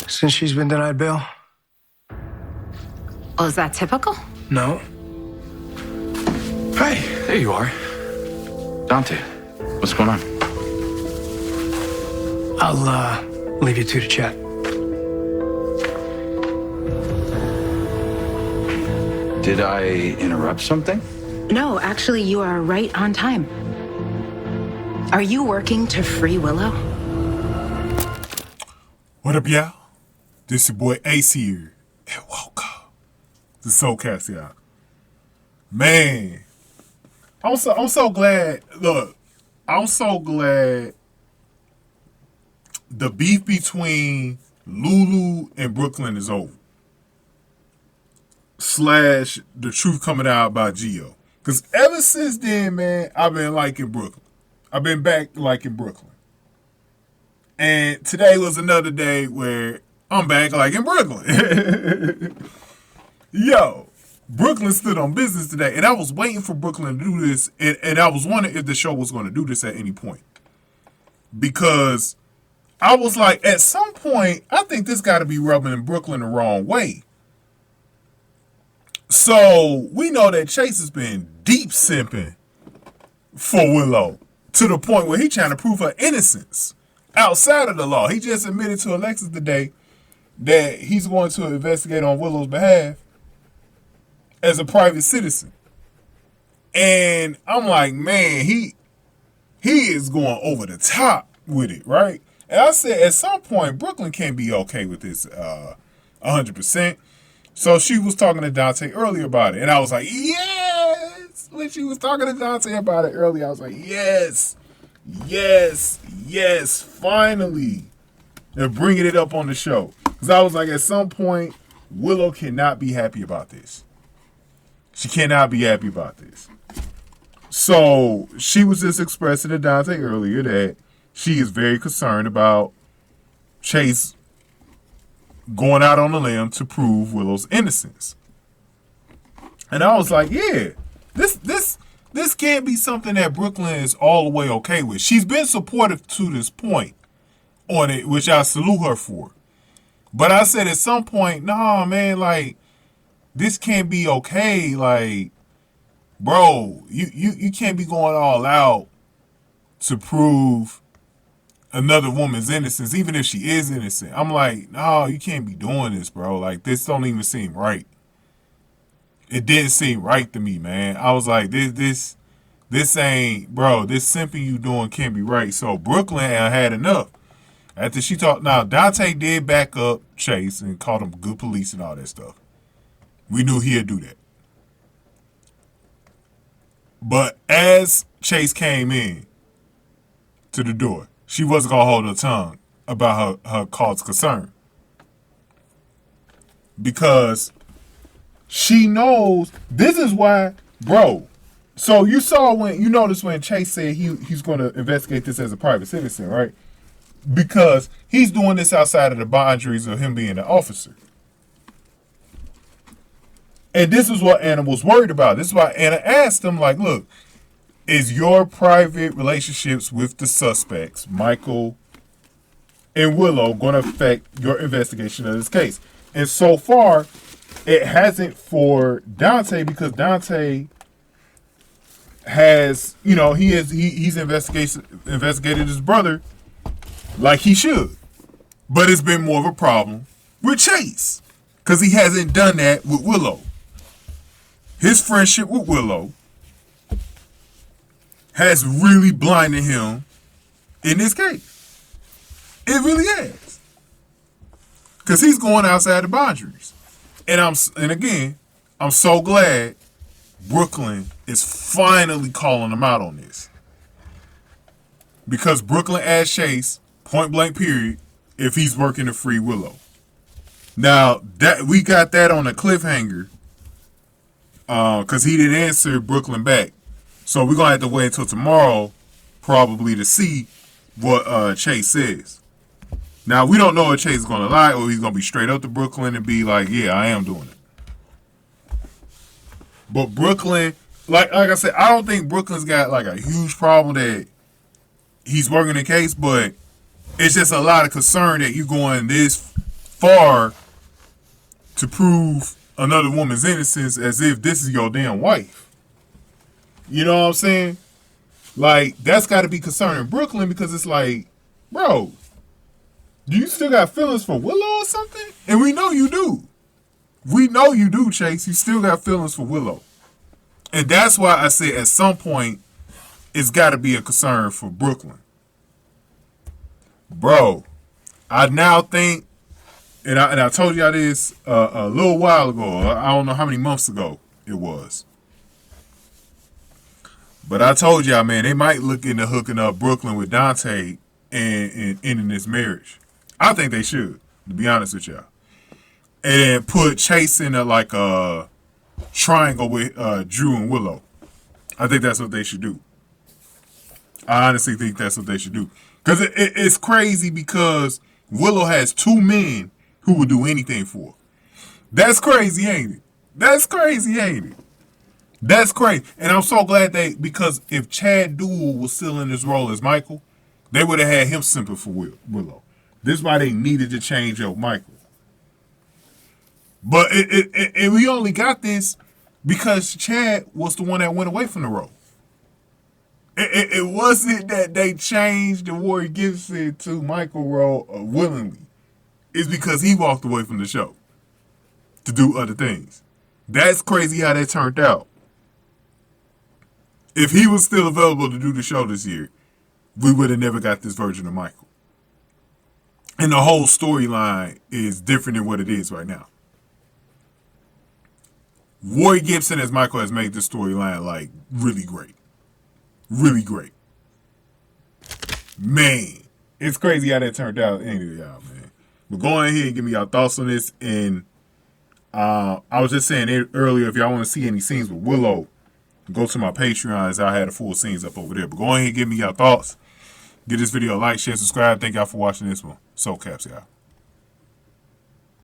Since she's been denied bail? Well, is that typical? No. Hey, there you are. Dante, what's going on? I'll leave you two to chat. Did I interrupt something? No, actually, you are right on time. Are you working to free Willow? What up, y'all? This your boy Ace here, and welcome to Soulcast, y'all. Man, I'm so glad. Look, I'm so glad the beef between Lulu and Brook Lynn is over. / the truth coming out about Gio. Because ever since then, man, I've been liking Brooklyn. I've been back liking Brooklyn. And today was another day where I'm back liking Brooklyn. Yo, Brooklyn stood on business today. And I was waiting for Brooklyn to do this. And I was wondering if the show was going to do this at any point. Because I was like, at some point, I think this got to be rubbing Brooklyn the wrong way. So we know that Chase has been deep simping for Willow to the point where he's trying to prove her innocence outside of the law. He just admitted to Alexis today that he's going to investigate on Willow's behalf as a private citizen. And I'm like, man, he is going over the top with it, right? And I said, at some point, Brooklyn can't be okay with this 100%. So she was talking to Dante earlier about it. And I was like, yes! When she was talking to Dante about it earlier, I was like, yes! Yes! Yes! Finally! They're bringing it up on the show. Because I was like, at some point, Willow cannot be happy about this. She cannot be happy about this. So she was just expressing to Dante earlier that she is very concerned about Chase going out on a limb to prove Willow's innocence. And I was like, yeah, this can't be something that Brooklyn is all the way okay with. She's been supportive to this point on it, which I salute her for. But I said at some point, nah, man, like, this can't be okay. Like, bro, you can't be going all out to prove another woman's innocence, even if she is innocent. I'm like, no, you can't be doing this, bro. Like, this don't even seem right. It didn't seem right to me, man. I was like, this ain't, bro, this simping you doing can't be right. So Brooklyn had enough. After she talked, now Dante did back up Chase and called him good police and all that stuff. We knew he'd do that. But as Chase came in to the door, she wasn't going to hold her tongue about her cause concern. Because she knows, this is why, bro. So you noticed when Chase said he's going to investigate this as a private citizen, right? Because he's doing this outside of the boundaries of him being an officer. And this is what Anna was worried about. This is why Anna asked him, like, look, is your private relationships with the suspects, Michael and Willow, going to affect your investigation of this case? And so far, it hasn't for Dante, because Dante has, he's investigated his brother like he should. But it's been more of a problem with Chase, because he hasn't done that with Willow. His friendship with Willow has really blinded him in this case. It really has. Because he's going outside the boundaries. And again, I'm so glad Brooklyn is finally calling him out on this. Because Brooklyn asked Chase, point blank period, if he's working to free Willow. Now, that we got that on a cliffhanger. Because he didn't answer Brooklyn back. So we're going to have to wait until tomorrow, probably, to see what Chase says. Now, we don't know if Chase is going to lie or he's going to be straight up to Brooklyn and be like, yeah, I am doing it. But Brooklyn, like I said, I don't think Brooklyn's got like a huge problem that he's working the case, but it's just a lot of concern that you're going this far to prove another woman's innocence as if this is your damn wife. You know what I'm saying? Like, that's got to be concerning Brook Lynn, because it's like, bro, do you still got feelings for Willow or something? And we know you do. We know you do, Chase. You still got feelings for Willow. And that's why I said at some point, it's got to be a concern for Brook Lynn. Bro, I now think, and I told y'all this a little while ago. I don't know how many months ago it was. But I told y'all, man, they might look into hooking up Brook Lynn with Dante and ending this marriage. I think they should, to be honest with y'all. And then put Chase in a triangle with Drew and Willow. I think that's what they should do. I honestly think that's what they should do. Because it's crazy, because Willow has 2 men who would do anything for her. That's crazy, ain't it? That's crazy, ain't it? That's crazy. And I'm so glad because if Chad Duell was still in his role as Michael, they would have had him simping for Willow. This is why they needed to change up Michael. But we only got this because Chad was the one that went away from the role. It wasn't that they changed the Warrior Gibson to Michael role willingly. It's because he walked away from the show to do other things. That's crazy how that turned out. If he was still available to do the show this year, we would have never got this version of Michael. And the whole storyline is different than what it is right now. Warrior Gibson as Michael has made this storyline like really great. Really great. Man, it's crazy how that turned out anyway, y'all, man. But go ahead and give me y'all thoughts on this. And I was just saying earlier, if y'all want to see any scenes with Willow, go to my Patreon, as I had the full scenes up over there. But go ahead and give me your thoughts. Give this video a like, share, subscribe. Thank y'all for watching this one. Soul Caps, y'all.